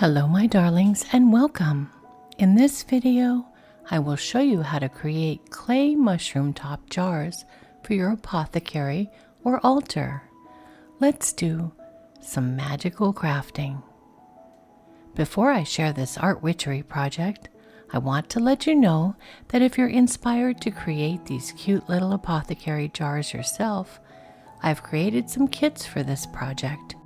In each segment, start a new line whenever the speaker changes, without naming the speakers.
Hello my darlings and welcome. In this video, I will show you how to create clay mushroom top jars for your apothecary or altar. Let's do some magical crafting. Before I share this art witchery project, I want to let you know that if you're inspired to create these cute little apothecary jars yourself, I've created some kits for this project.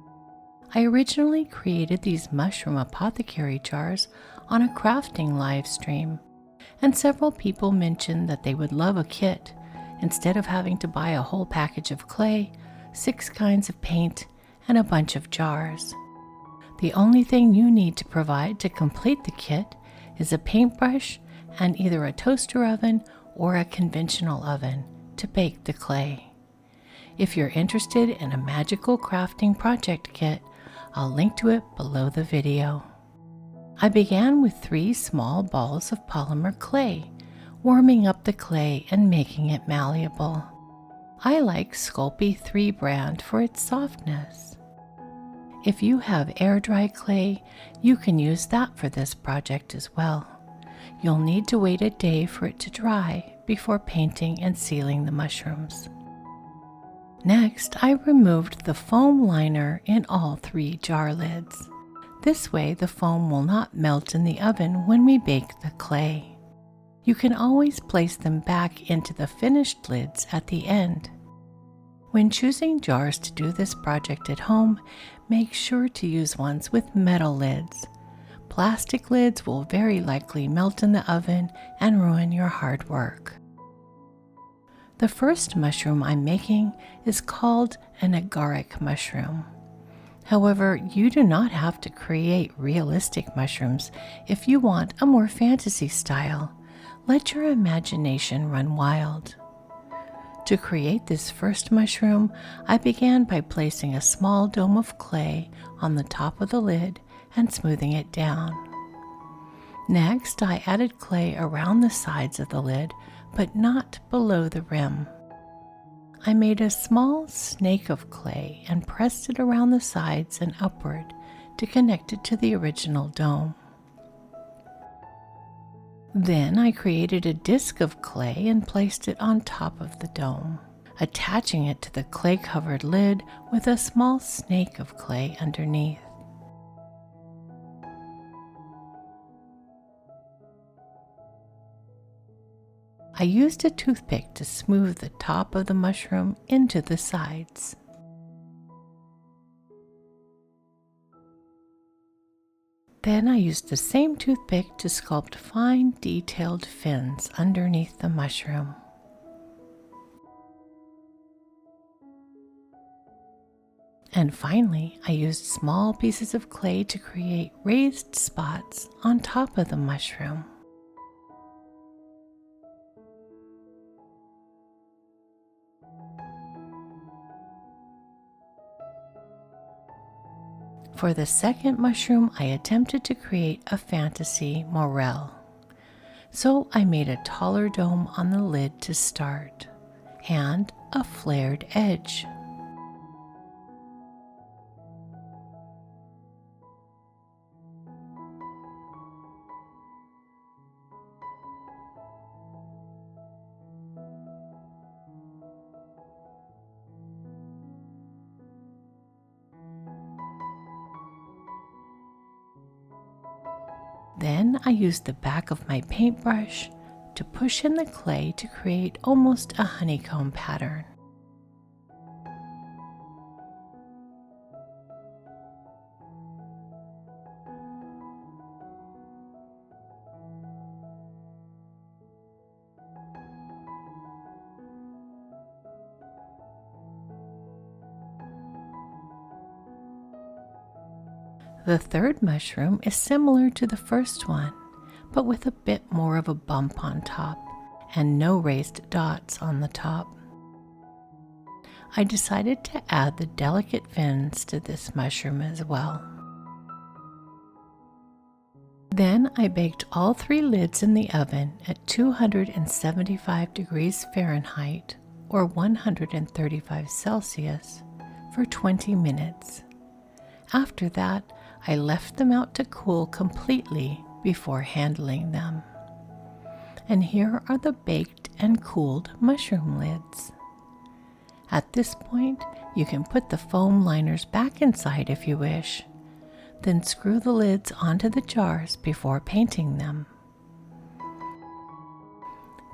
I originally created these mushroom apothecary jars on a crafting live stream, and several people mentioned that they would love a kit instead of having to buy a whole package of clay, 6 kinds of paint, and a bunch of jars. The only thing you need to provide to complete the kit is a paintbrush and either a toaster oven or a conventional oven to bake the clay. If you're interested in a magical crafting project kit, I'll link to it below the video. I began with 3 small balls of polymer clay, warming up the clay and making it malleable. I like Sculpey 3 brand for its softness. If you have air dry clay, you can use that for this project as well. You'll need to wait a day for it to dry before painting and sealing the mushrooms. Next, I removed the foam liner in all 3 jar lids. This way, the foam will not melt in the oven when we bake the clay. You can always place them back into the finished lids at the end. When choosing jars to do this project at home, make sure to use ones with metal lids. Plastic lids will very likely melt in the oven and ruin your hard work. The first mushroom I'm making is called an agaric mushroom. However, you do not have to create realistic mushrooms if you want a more fantasy style. Let your imagination run wild. To create this first mushroom, I began by placing a small dome of clay on the top of the lid and smoothing it down. Next, I added clay around the sides of the lid, but not below the rim. I made a small snake of clay and pressed it around the sides and upward to connect it to the original dome. Then I created a disc of clay and placed it on top of the dome, attaching it to the clay-covered lid with a small snake of clay underneath. I used a toothpick to smooth the top of the mushroom into the sides. Then I used the same toothpick to sculpt fine, detailed fins underneath the mushroom. And finally, I used small pieces of clay to create raised spots on top of the mushroom. For the second mushroom, I attempted to create a fantasy morel. So I made a taller dome on the lid to start, and a flared edge. Then I used the back of my paintbrush to push in the clay to create almost a honeycomb pattern. The third mushroom is similar to the first one, but with a bit more of a bump on top and no raised dots on the top. I decided to add the delicate fins to this mushroom as well. Then I baked all 3 lids in the oven at 275 degrees Fahrenheit or 135 Celsius for 20 minutes. After that, I left them out to cool completely before handling them. And here are the baked and cooled mushroom lids. At this point, you can put the foam liners back inside if you wish, then screw the lids onto the jars before painting them.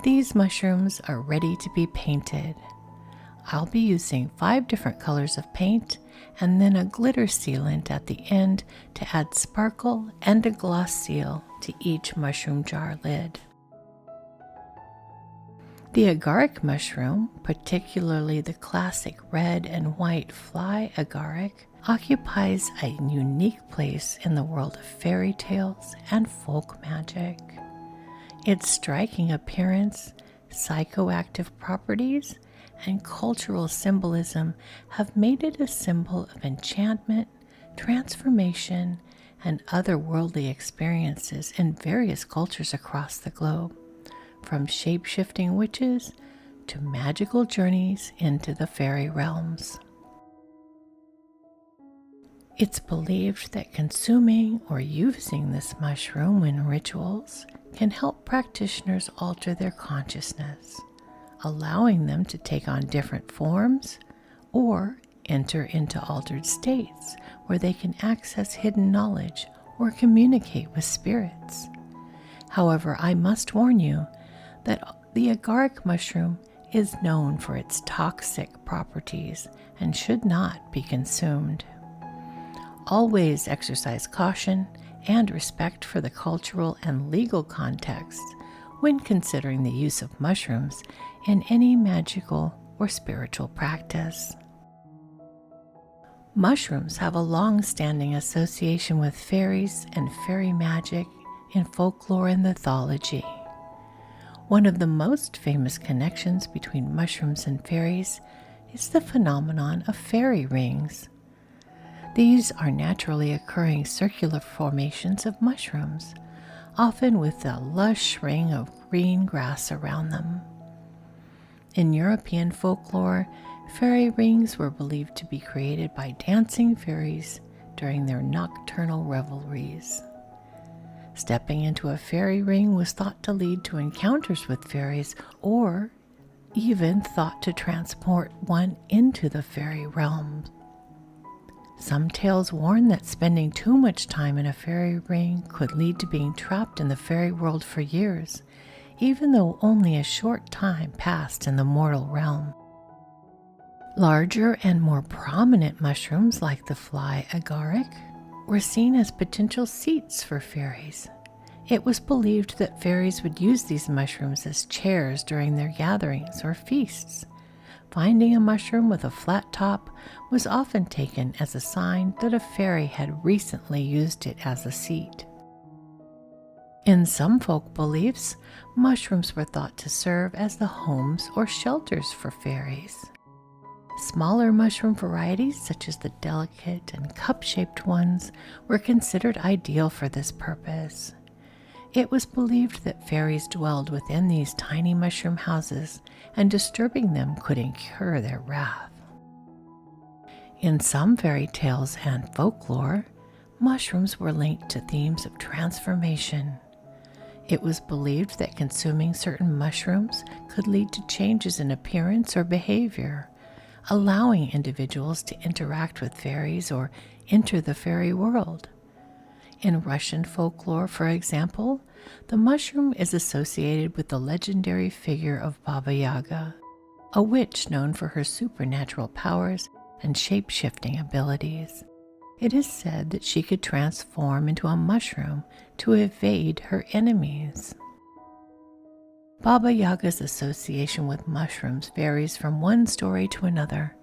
These mushrooms are ready to be painted. I'll be using 5 different colors of paint and then a glitter sealant at the end to add sparkle and a gloss seal to each mushroom jar lid. The agaric mushroom, particularly the classic red and white fly agaric, occupies a unique place in the world of fairy tales and folk magic. Its striking appearance, psychoactive properties, and cultural symbolism have made it a symbol of enchantment, transformation, and otherworldly experiences in various cultures across the globe, from shape-shifting witches to magical journeys into the fairy realms. It's believed that consuming or using this mushroom in rituals can help practitioners alter their consciousness, allowing them to take on different forms or enter into altered states where they can access hidden knowledge or communicate with spirits. However, I must warn you that the agaric mushroom is known for its toxic properties and should not be consumed. Always exercise caution and respect for the cultural and legal context when considering the use of mushrooms in any magical or spiritual practice. Mushrooms have a long-standing association with fairies and fairy magic in folklore and mythology. One of the most famous connections between mushrooms and fairies is the phenomenon of fairy rings. These are naturally occurring circular formations of mushrooms, often with a lush ring of green grass around them. In European folklore, fairy rings were believed to be created by dancing fairies during their nocturnal revelries. Stepping into a fairy ring was thought to lead to encounters with fairies, or even thought to transport one into the fairy realm. Some tales warn that spending too much time in a fairy ring could lead to being trapped in the fairy world for years, even though only a short time passed in the mortal realm. Larger and more prominent mushrooms like the fly agaric were seen as potential seats for fairies. It was believed that fairies would use these mushrooms as chairs during their gatherings or feasts. Finding a mushroom with a flat top was often taken as a sign that a fairy had recently used it as a seat. In some folk beliefs, mushrooms were thought to serve as the homes or shelters for fairies. Smaller mushroom varieties, such as the delicate and cup-shaped ones, were considered ideal for this purpose. It was believed that fairies dwelled within these tiny mushroom houses, and disturbing them could incur their wrath. In some fairy tales and folklore, mushrooms were linked to themes of transformation. It was believed that consuming certain mushrooms could lead to changes in appearance or behavior, allowing individuals to interact with fairies or enter the fairy world. In Russian folklore, for example, the mushroom is associated with the legendary figure of Baba Yaga, a witch known for her supernatural powers and shape-shifting abilities. It is said that she could transform into a mushroom to evade her enemies. Baba Yaga's association with mushrooms varies from one story to another,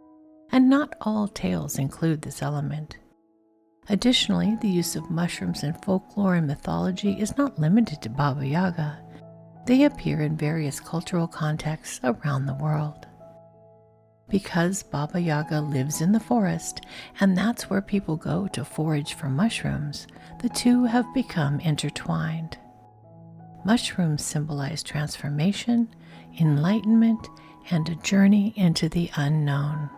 and not all tales include this element. Additionally, the use of mushrooms in folklore and mythology is not limited to Baba Yaga. They appear in various cultural contexts around the world. Because Baba Yaga lives in the forest, and that's where people go to forage for mushrooms, the two have become intertwined. Mushrooms symbolize transformation, enlightenment, and a journey into the unknown.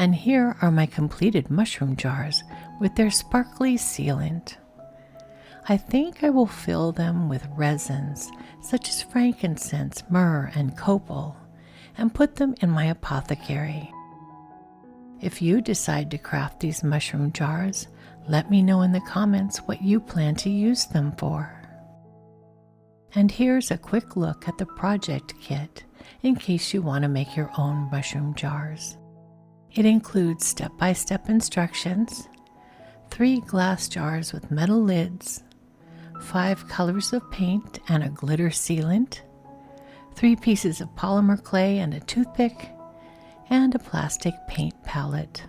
And here are my completed mushroom jars with their sparkly sealant. I think I will fill them with resins such as frankincense, myrrh, and copal, and put them in my apothecary. If you decide to craft these mushroom jars, let me know in the comments what you plan to use them for. And here's a quick look at the project kit in case you want to make your own mushroom jars. It includes step-by-step instructions, 3 glass jars with metal lids, 5 colors of paint and a glitter sealant, 3 pieces of polymer clay and a toothpick, and a plastic paint palette.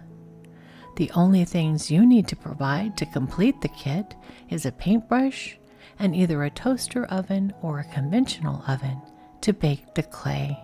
The only things you need to provide to complete the kit is a paintbrush and either a toaster oven or a conventional oven to bake the clay.